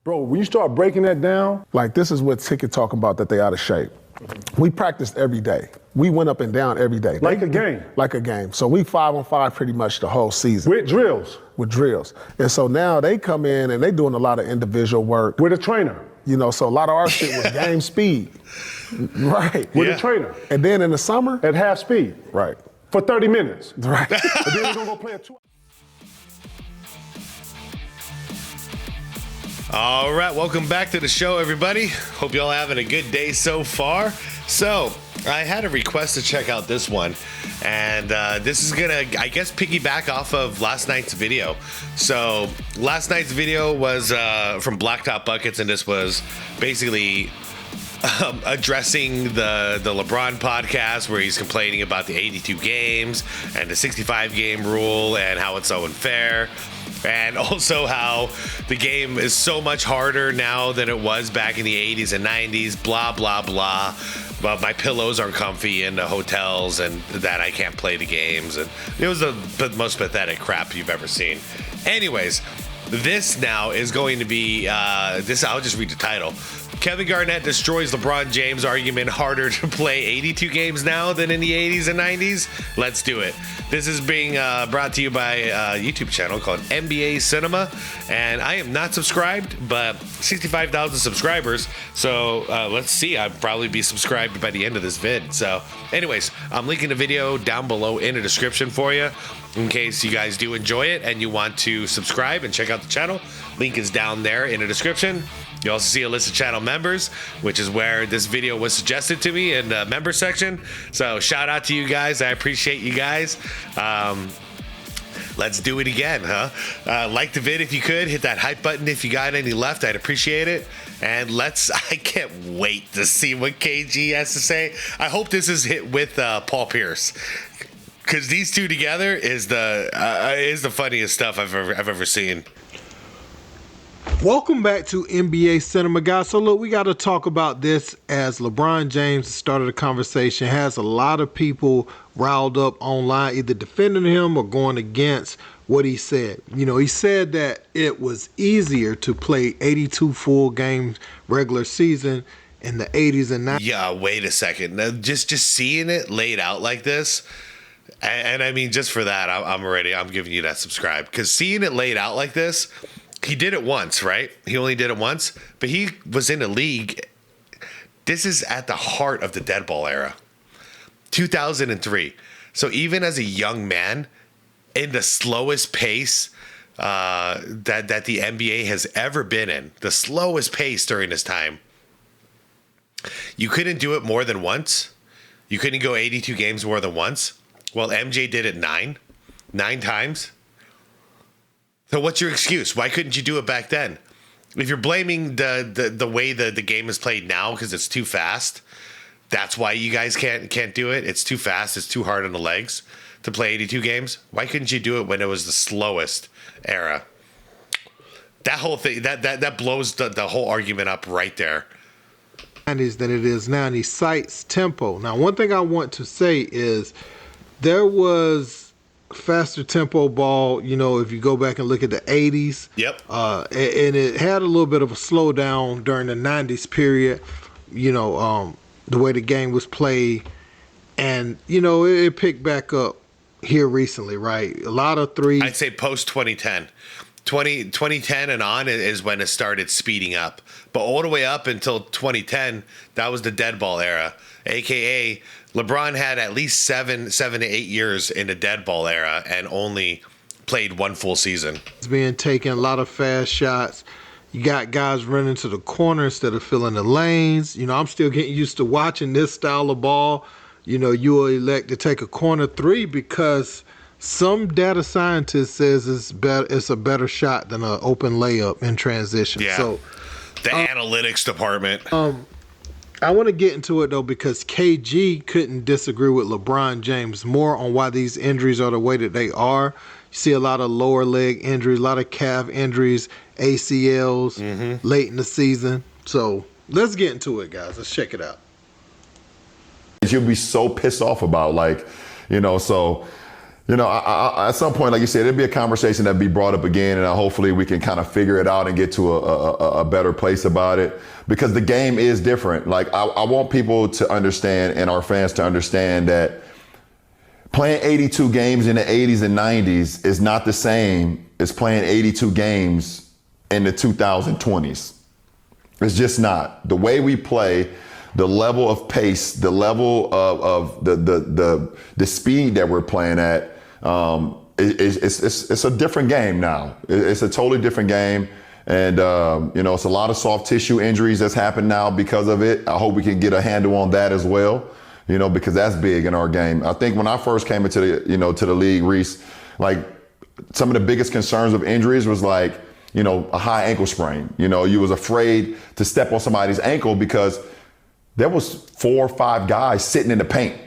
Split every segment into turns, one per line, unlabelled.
Bro, when you start breaking that down, like this is what SIkEM talking about, that they out of shape. We practiced every day. We went up and down every day.
Like a game.
Like a game. So we 5-on-5 pretty much the whole season.
With drills.
With drills. And so now they come in and they doing a lot of individual work.
With a trainer.
You know, so a lot of our shit was game speed. Right.
With a trainer.
And then in the summer?
At half speed.
Right.
For 30 minutes.
Right.
And then we're gonna go play a 2
All right, welcome back to the show, everybody. Hope y'all having a good day so far. So, I had a request to check out this one, and this is gonna, I guess, piggyback off of last night's video. So, last night's video was from Blacktop Buckets, and this was basically addressing the LeBron podcast where he's complaining about the 82 games and the 65 game rule and how it's so unfair. And also how the game is so much harder now than it was back in the 80s and 90s, blah, blah, blah. But my pillows aren't comfy in the hotels and that I can't play the games. And it was the most pathetic crap you've ever seen. Anyways, this now is going to be, I'll just read the title. Kevin Garnett destroys LeBron James' argument harder to play 82 games now than in the 80s and 90s. Let's do it. This is being brought to you by a YouTube channel called NBA Cinema. And I am not subscribed, but 65,000 subscribers. So let's see. I'll probably be subscribed by the end of this vid. So anyways, I'm linking the video down below in the description for you in case you guys do enjoy it and you want to subscribe and check out the channel. Link is down there in the description. You also see a list of channel members, which is where this video was suggested to me in the member section. So shout out to you guys. I appreciate you guys. Let's do it again, huh? Like the vid if you could. Hit that hype button if you got any left. I'd appreciate it. And I can't wait to see what KG has to say. I hope this is hit with Paul Pierce. Because these two together is the funniest stuff I've ever seen.
Welcome back to NBA Cinema, guys. So look, we got to talk about this as LeBron James started a conversation, has a lot of people riled up online, either defending him or going against what he said. You know, he said that it was easier to play 82 full games regular season in the 80s and 90s.
Yeah, wait a second. Now, just seeing it laid out like this, and I mean, just for that, I'm giving you that subscribe. Because seeing it laid out like this, he did it once, right? He only did it once, but he was in a league. This is at the heart of the dead ball era, 2003. So even as a young man, in the slowest pace that the NBA has ever been in, the slowest pace during this time, you couldn't do it more than once. You couldn't go 82 games more than once. Well, MJ did it nine times. So what's your excuse? Why couldn't you do it back then? If you're blaming the way the game is played now because it's too fast, that's why you guys can't do it. It's too fast. It's too hard on the legs to play 82 games. Why couldn't you do it when it was the slowest era? That whole thing, that blows the whole argument up right there.
Than it is now, and he cites tempo. Now, one thing I want to say is there was faster tempo ball, you know, if you go back and look at the 80s.
Yep.
And it had a little bit of a slowdown during the 90s period, you know, the way the game was played. And, you know, it picked back up here recently, right? A lot of threes.
I'd say post 2010. 2010 and on is when it started speeding up. But all the way up until 2010, that was the dead ball era, a.k.a. LeBron had at least 7 to 8 years in the dead ball era and only played one full season.
It's being taken, a lot of fast shots. You got guys running to the corner instead of filling the lanes. You know, I'm still getting used to watching this style of ball. You know, you will elect to take a corner three because some data scientist says it's a better shot than an open layup in transition.
Yeah.
So
the analytics department.
I want to get into it, though, because KG couldn't disagree with LeBron James more on why these injuries are the way that they are. You see a lot of lower leg injuries, a lot of calf injuries, ACLs late in the season. So let's get into it, guys. Let's check it out.
You'll be so pissed off about, like, you know, so you know, at some point, like you said, it'll be a conversation that'll be brought up again, and hopefully we can kind of figure it out and get to a better place about it, because the game is different. Like, I want people to understand, and our fans to understand, that playing 82 games in the 80s and 90s is not the same as playing 82 games in the 2020s. It's just not. The way we play, the level of pace, the level of the speed that we're playing at, it's a different game now. It's a totally different game. And, you know, it's a lot of soft tissue injuries that's happened now because of it. I hope we can get a handle on that as well, you know, because that's big in our game. I think when I first came into the league, Reese, like, some of the biggest concerns of injuries was like, you know, a high ankle sprain. You know, you was afraid to step on somebody's ankle because there was 4 or 5 guys sitting in the paint.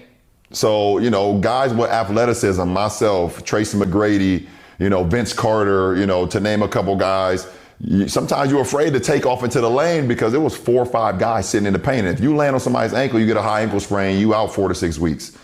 So, you know, guys with athleticism, myself, Tracy McGrady, you know, Vince Carter, you know, to name a couple guys, sometimes you're afraid to take off into the lane because there was 4 or 5 guys sitting in the paint. And if you land on somebody's ankle, you get a high ankle sprain, you out 4 to 6 weeks.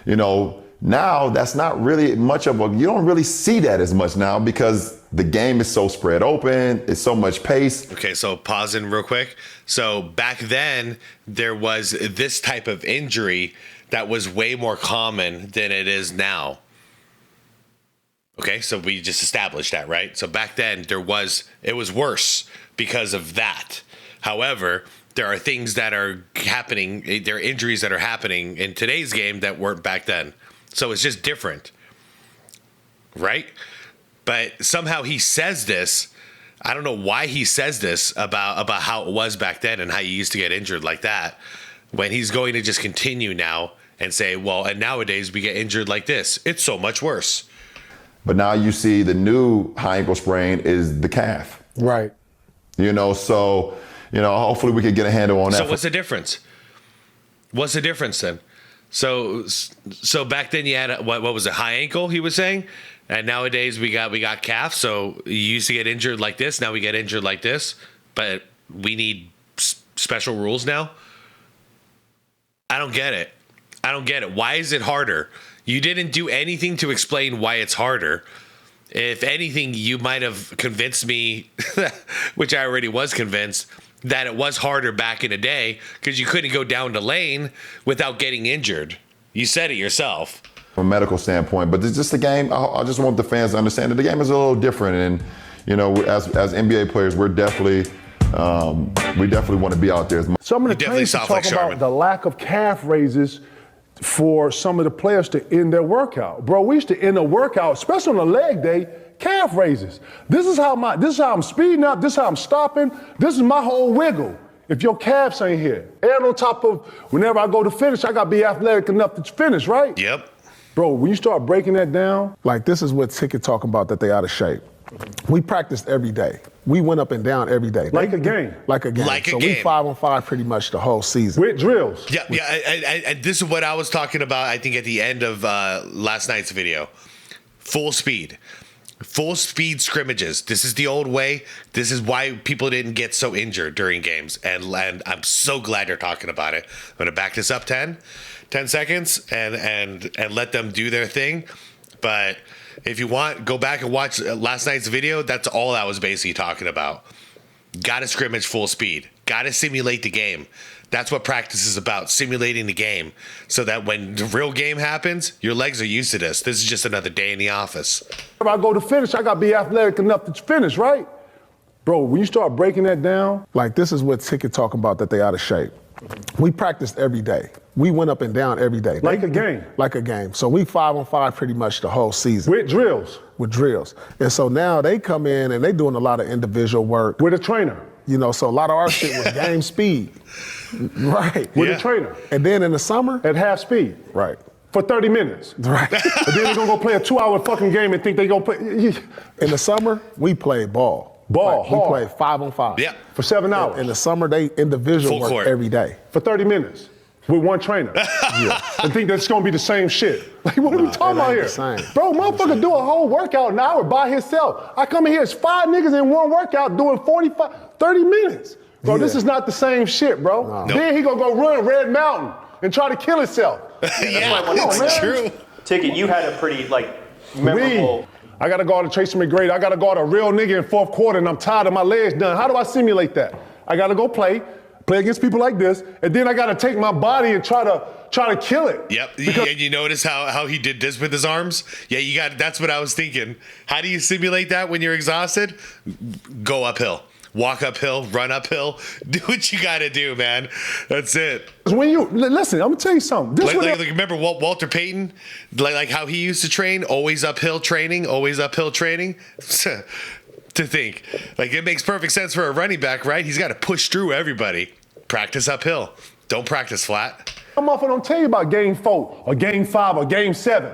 You know, now that's not really much of you don't really see that as much now because the game is so spread open, it's so much pace.
Okay, so pausing real quick. So back then, there was this type of injury that was way more common than it is now. Okay, so we just established that, right? So back then, it was worse because of that. However, there are things that are happening, there are injuries that are happening in today's game that weren't back then. So it's just different, right? But somehow he says this. I don't know why he says this about how it was back then and how you used to get injured like that, when he's going to just continue now and say, well, and nowadays we get injured like this. It's so much worse.
But now you see the new high ankle sprain is the calf.
Right.
You know, so, you know, hopefully we can get a handle on that.
So what's the difference? What's the difference then? So back then you had what was it, high ankle, he was saying? And nowadays we got calf. So you used to get injured like this, now we get injured like this, but we need special rules now? I don't get it. Why is it harder? You didn't do anything to explain why it's harder. If anything, you might have convinced me, which I already was convinced, that it was harder back in the day because you couldn't go down the lane without getting injured. You said it yourself.
From a medical standpoint, but it's just a game. I just want the fans to understand that the game is a little different. And, you know, as NBA players, we definitely want to be out there as much.
Some of the trainers talk
like
about
Charmin.
the lack of calf raises for some of the players to end their workout. Bro, we used to end a workout, especially on a leg day, calf raises. This is how I'm speeding up, this is how I'm stopping, this is my whole wiggle. If your calves ain't here. And on top of, whenever I go to finish, I gotta be athletic enough to finish, right?
Yep.
Bro, when you start breaking that down,
Like, this is what SIkEM talking about, that they out of shape. We practiced every day. We went up and down every day.
like a game,
Like a game.
Like a
so
game.
we 5-on-5 pretty much the whole season.
with drills.
Yeah. And this is what I was talking about, I think, at the end of last night's video. Full speed scrimmages. This is the old way. This is why people didn't get so injured during games. And I'm so glad you're talking about it. I'm going to back this up 10 seconds and let them do their thing. But if you want, go back and watch last night's video. That's all I was basically talking about. Got to scrimmage full speed. Got to simulate the game. That's what practice is about, simulating the game, so that when the real game happens, your legs are used to this. This is just another day in the office.
Whenever I go to finish, I gotta be athletic enough to finish, right? Bro, when you start breaking that down,
Like, this is what SIkEM talking about, that they out of shape. We practiced every day. We went up and down every day.
like a game,
Like a game. So we 5-on-5 pretty much the whole season.
with drills,
With drills. And so now they come in and they doing a lot of individual work.
with a trainer,
You know, so a lot of our shit was game speed. Right.
with
Yeah.
a trainer,
And then in the summer,
at half speed,
right.
for 30 minutes.
Right.
And then they're gonna go play a 2-hour fucking game and think they gonna play
In the summer, we played ball.
Ball,
Like, we
hard.
played 5-on-5.
Yeah.
for 7 hours.
In the summer, they individual
Full
work
court.
every day.
for 30 minutes with one trainer. And think that's gonna be the same shit. Like, what are we talking
it
about
ain't
here?
the same.
Bro, motherfucker do a whole workout an hour by himself. I come in here, it's 5 niggas in one workout doing 30 minutes. Bro, this
Yeah.
is not the same shit, bro. Then he gonna go run Red Mountain and try to kill himself.
Yeah,
Come on,
it's
man.
true.
Ticket, you had a pretty, like,
memorable. I got to guard a Tracy McGrady. I got to guard a real nigga in fourth quarter, and I'm tired of my legs done. How do I simulate that? I got to go play against people like this, and then I got to take my body and try to kill it.
Yep. And you notice how he did this with his arms? Yeah, that's what I was thinking. How do you simulate that when you're exhausted? Go uphill. Walk uphill, run uphill, do what you got to do, man. That's it.
When you listen, I'm gonna tell you something.
Like remember Walter Payton, like how he used to train, always uphill training. To think, like it makes perfect sense for a running back, right? He's got to push through everybody. Practice uphill. Don't practice flat.
I'm off and don't tell you about game 4 or game 5 or game 7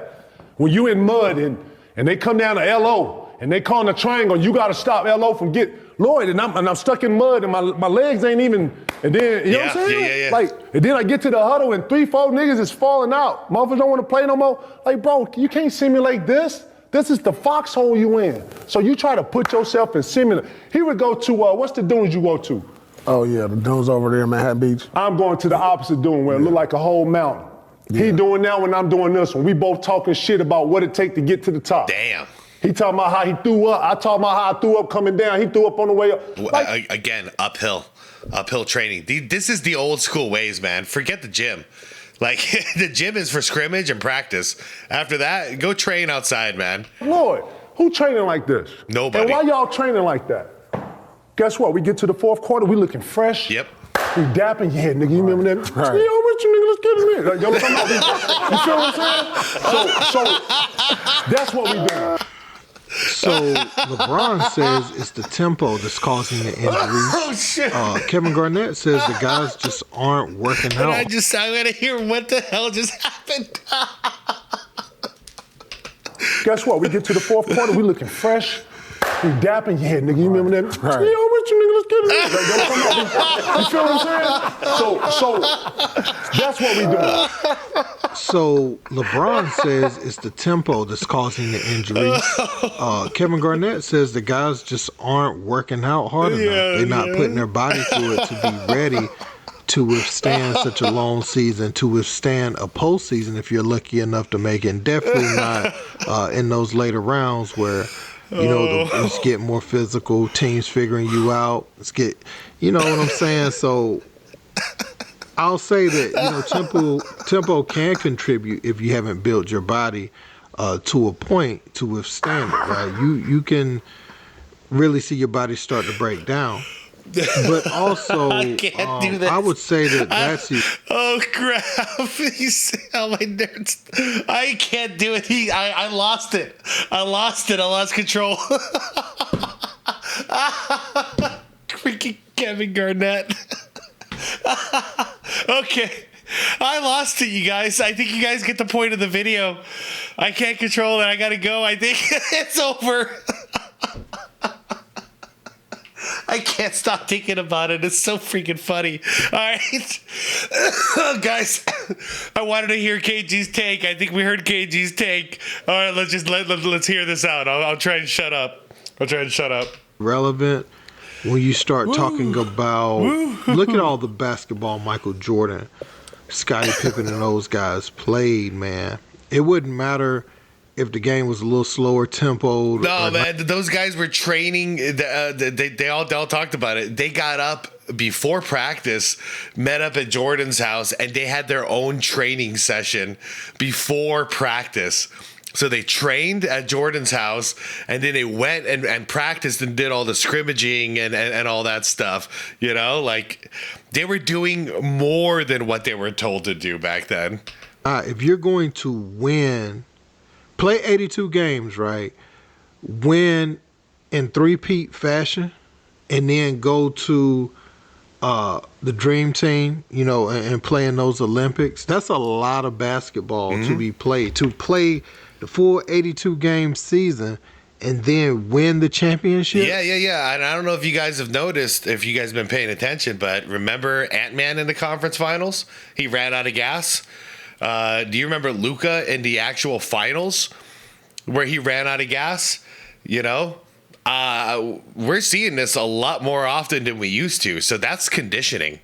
when you in mud and they come down to LO and they call in a triangle. You got to stop LO from Lloyd, and I'm stuck in mud, and my legs ain't even, and then, you know what I'm saying?
Yeah.
Like, and then I get to the huddle, and 3-4 niggas is falling out. Motherfuckers don't want to play no more. Like, bro, you can't simulate this. This is the foxhole you in. So you try to put yourself in simulate. He would go to, what's the dunes you go to?
Oh, yeah, the dunes over there in Manhattan Beach.
I'm going to the opposite dune where it look like a whole mountain. Yeah. He doing that when I'm doing this one. We both talking shit about what it take to get to the top.
Damn.
He talking about how he threw up. I talking about how I threw up coming down. He threw up on the way up. Like,
again, uphill training. This is the old school ways, man. Forget the gym. Like the gym is for scrimmage and practice. After that, go train outside, man.
Lord, who training like this?
Nobody.
And why y'all training like that? Guess what? We get to the fourth quarter, we looking fresh.
Yep.
We dapping. Yeah, nigga, you remember that?
Right.
Yo, what you nigga, let's get him in. Like, yo, you feel what I'm saying? So that's what we doing.
So LeBron says it's the tempo that's causing the injuries.
Oh shit!
Kevin Garnett says the guys just aren't working out.
I gotta hear what the hell just happened.
Guess what? We get to the fourth quarter, we looking fresh. We dapping. Yeah, nigga, you remember that?
Right.
Yo, what you nigga, let's get him in. Like, you feel what I'm saying? So that's what we doing.
So LeBron says it's the tempo that's causing the injuries. Kevin Garnett says the guys just aren't working out hard enough. They're not putting their body through it to be ready to withstand such a long season, to withstand a postseason if you're lucky enough to make it. And definitely not in those later rounds where, you know, it's getting more physical, teams figuring you out. You know what I'm saying? So I'll say that, you know, tempo can contribute if you haven't built your body to a point to withstand it, right? You can really see your body start to break down. But also,
I can't do this.
I would say that's you.
Oh crap! You see how my nerds? I can't do it. I lost it. I lost control. Freaking Kevin Garnett. Okay. I lost it, you guys. I think you guys get the point of the video. I can't control it. I gotta go. I think it's over. I can't stop thinking about it. It's so freaking funny. All right. Guys, I wanted to hear KG's take. I think we heard KG's take. All right, let's hear this out. I'll try and shut up.
Relevant when you start talking about, look at all the basketball Michael Jordan, Scottie Pippen, and those guys played, man. It wouldn't matter if the game was a little slower tempo.
No, man, those guys were training. They all talked about it. They got up before practice, met up at Jordan's house, and they had their own training session before practice. So they trained at Jordan's house, and then they went and practiced and did all the scrimmaging and all that stuff. You know, like they were doing more than what they were told to do back then.
If you're going to win, play 82 games, right? Win in three-peat fashion, and then go to the dream team, you know, and play in those Olympics. That's a lot of basketball to be played. To play the full 82-game season and then win the championship.
Yeah. And I don't know if you guys have noticed, if you guys have been paying attention, but remember Ant-Man in the conference finals? He ran out of gas. Do you remember Luka in the actual finals where he ran out of gas? You know, we're seeing this a lot more often than we used to. So that's conditioning.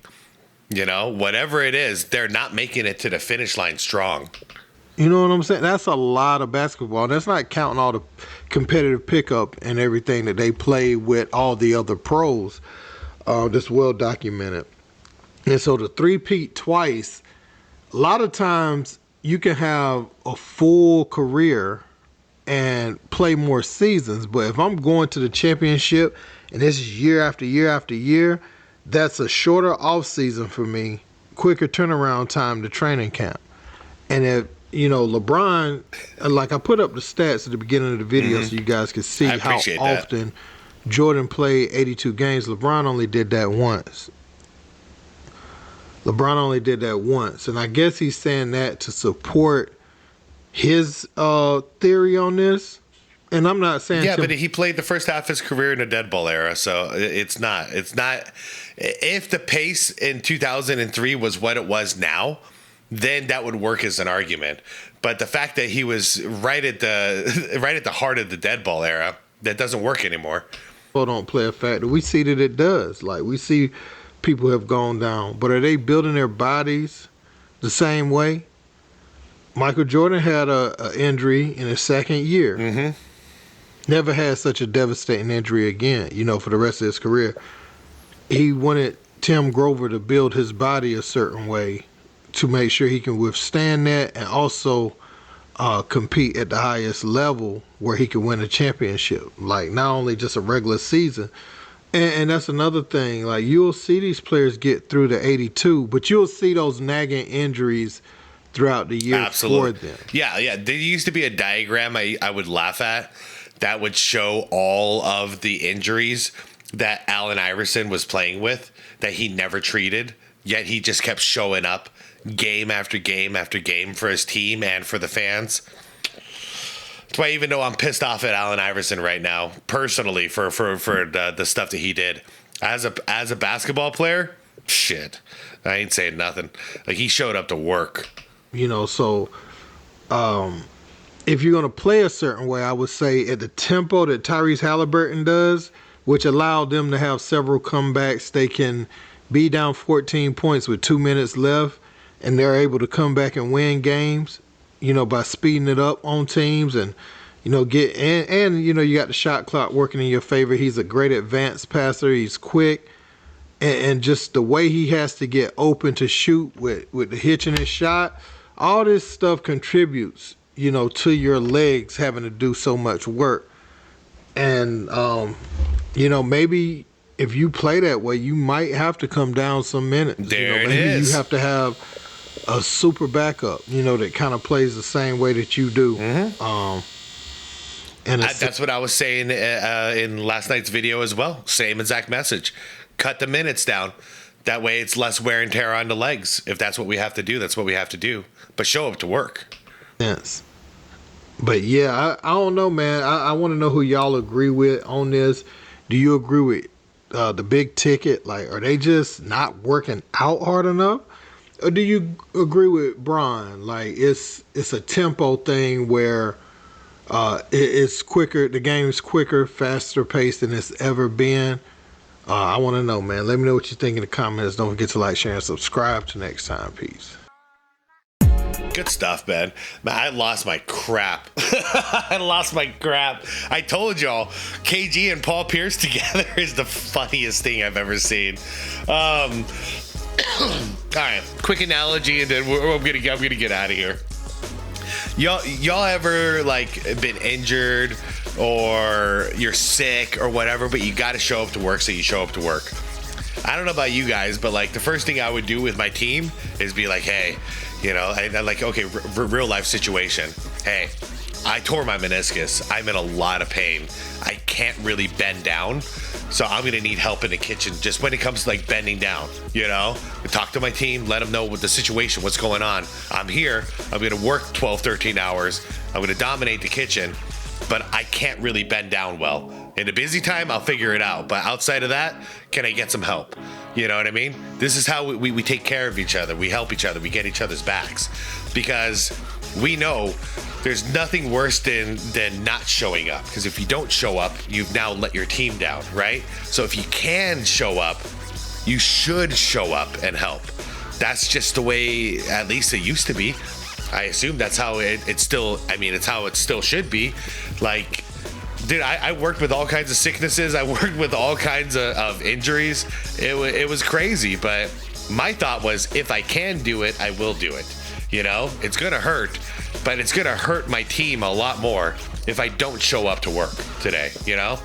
You know, whatever it is, they're not making it to the finish line strong.
You know what I'm saying? That's a lot of basketball. That's not counting all the competitive pickup and everything that they play with all the other pros. That's well documented. And so to three-peat twice, a lot of times you can have a full career and play more seasons. But if I'm going to the championship and this is year after year after year, that's a shorter off season for me, quicker turnaround time to training camp. And if, you know, LeBron, like I put up the stats at the beginning of the video so you guys could see how often Jordan played 82 games. LeBron only did that once. And I guess he's saying that to support his theory on this. And I'm not saying...
Yeah, but he played the first half of his career in a dead ball era, so it's not... If the pace in 2003 was what it was now, then that would work as an argument. But the fact that he was right at the heart of the dead ball era, that doesn't work anymore.
Well, don't play a factor. We see that it does. Like, we see people have gone down. But are they building their bodies the same way? Michael Jordan had a injury in his second year. Never had such a devastating injury again, you know, for the rest of his career. He wanted Tim Grover to build his body a certain way to make sure he can withstand that and also compete at the highest level where he can win a championship. Like, not only just a regular season. And that's another thing. Like, you'll see these players get through the 82, but you'll see those nagging injuries throughout the year for them.
Yeah. There used to be a diagram I would laugh at that would show all of the injuries that Allen Iverson was playing with that he never treated, yet he just kept showing up game after game after game for his team and for the fans. That's why, even though I'm pissed off at Allen Iverson right now, personally, for the stuff that he did as a basketball player, shit, I ain't saying nothing. Like, he showed up to work.
You know, so if you're going to play a certain way, I would say at the tempo that Tyrese Halliburton does, which allowed them to have several comebacks, they can be down 14 points with 2 minutes left, and they're able to come back and win games, you know, by speeding it up on teams and, you know, you know, you got the shot clock working in your favor. He's a great advanced passer. He's quick. And just the way he has to get open to shoot with the hitch in his shot, all this stuff contributes, you know, to your legs having to do so much work. And, you know, maybe if you play that way, you might have to come down some minutes.
There
you know, maybe
it is.
You have to have a super backup, you know, that kind of plays the same way that you do. And
that's what I was saying in last night's video as well. Same exact message. Cut the minutes down. That way it's less wear and tear on the legs. If that's what we have to do, that's what we have to do. But show up to work.
Yes. But yeah, I don't know, man. I want to know who y'all agree with on this. Do you agree with the big ticket? Like, are they just not working out hard enough? Or do you agree with Brian? Like, it's a tempo thing where it's quicker. The game's quicker, faster paced than it's ever been. I want to know, man. Let me know what you think in the comments. Don't forget to like, share, and subscribe. Till next time. Peace.
Good stuff, man. I lost my crap. I told y'all, KG and Paul Pierce together is the funniest thing I've ever seen. All right, quick analogy, and then I'm gonna get out of here. Y'all ever like been injured or you're sick or whatever, but you got to show up to work, so you show up to work? I don't know about you guys, but like the first thing I would do with my team is be like, hey, you know, and like, okay, real life situation. Hey, I tore my meniscus. I'm in a lot of pain. I can't really bend down, so I'm gonna need help in the kitchen just when it comes to like bending down, you know? Talk to my team, let them know what the situation, what's going on. I'm here, I'm gonna work 12, 13 hours. I'm gonna dominate the kitchen, but I can't really bend down well. In a busy time, I'll figure it out. But outside of that, can I get some help? You know what I mean? This is how we take care of each other. We help each other. We get each other's backs. Because we know there's nothing worse than not showing up. Because if you don't show up, you've now let your team down, right? So if you can show up, you should show up and help. That's just the way, at least it used to be. I assume that's how it's still. I mean, it's how it still should be. Like, dude, I worked with all kinds of sicknesses. I worked with all kinds of injuries. It was crazy, but my thought was, if I can do it, I will do it. You know, it's gonna hurt, but it's gonna hurt my team a lot more if I don't show up to work today. You know,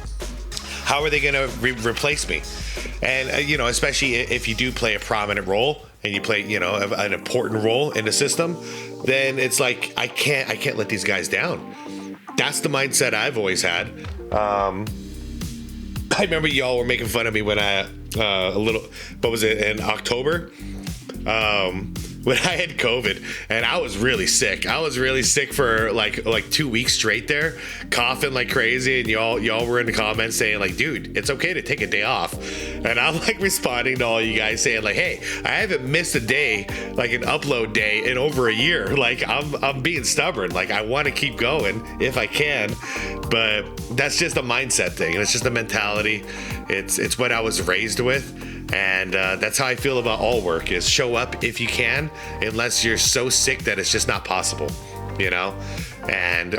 how are they gonna replace me? And you know, especially if you do play a prominent role and you play, you know, an important role in the system, then it's like I can't let these guys down. That's the mindset I've always had. I remember y'all were making fun of me when I what was it, in October? When I had COVID and I was really sick. I was really sick for like 2 weeks straight there, coughing like crazy, and y'all were in the comments saying like, dude, it's okay to take a day off. And I'm like responding to all you guys saying like, hey, I haven't missed a day, like an upload day, in over a year. Like I'm being stubborn. Like I want to keep going if I can, but that's just a mindset thing. And it's just a mentality. It's what I was raised with. And that's how I feel about all work, is show up if you can, unless you're so sick that it's just not possible, you know,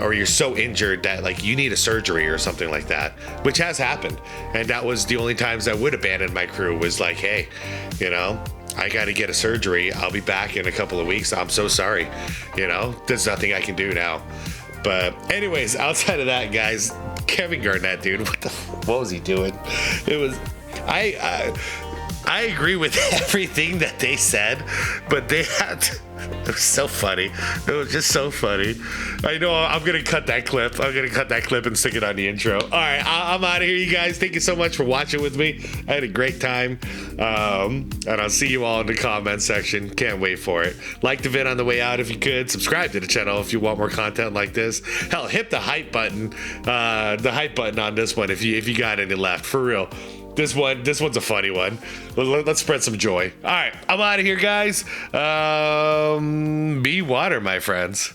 or you're so injured that like you need a surgery or something like that, which has happened. And that was the only times I would abandon my crew, was like, hey, you know, I got to get a surgery. I'll be back in a couple of weeks. I'm so sorry. You know, there's nothing I can do now. But anyways, outside of that, guys, Kevin Garnett, dude, what was he doing? It was, I agree with everything that they said, but they had to, it was so funny. It was just so funny. I know I'm going to cut that clip. I'm going to cut that clip and stick it on the intro. All right, I'm out of here, you guys. Thank you so much for watching with me. I had a great time. And I'll see you all in the comment section. Can't wait for it. Like the vid on the way out if you could. Subscribe to the channel if you want more content like this. Hell, hit the hype button. The hype button on this one if you got any left. For real. This one's a funny one. Let's spread some joy. All right, I'm out of here, guys. Be water, my friends.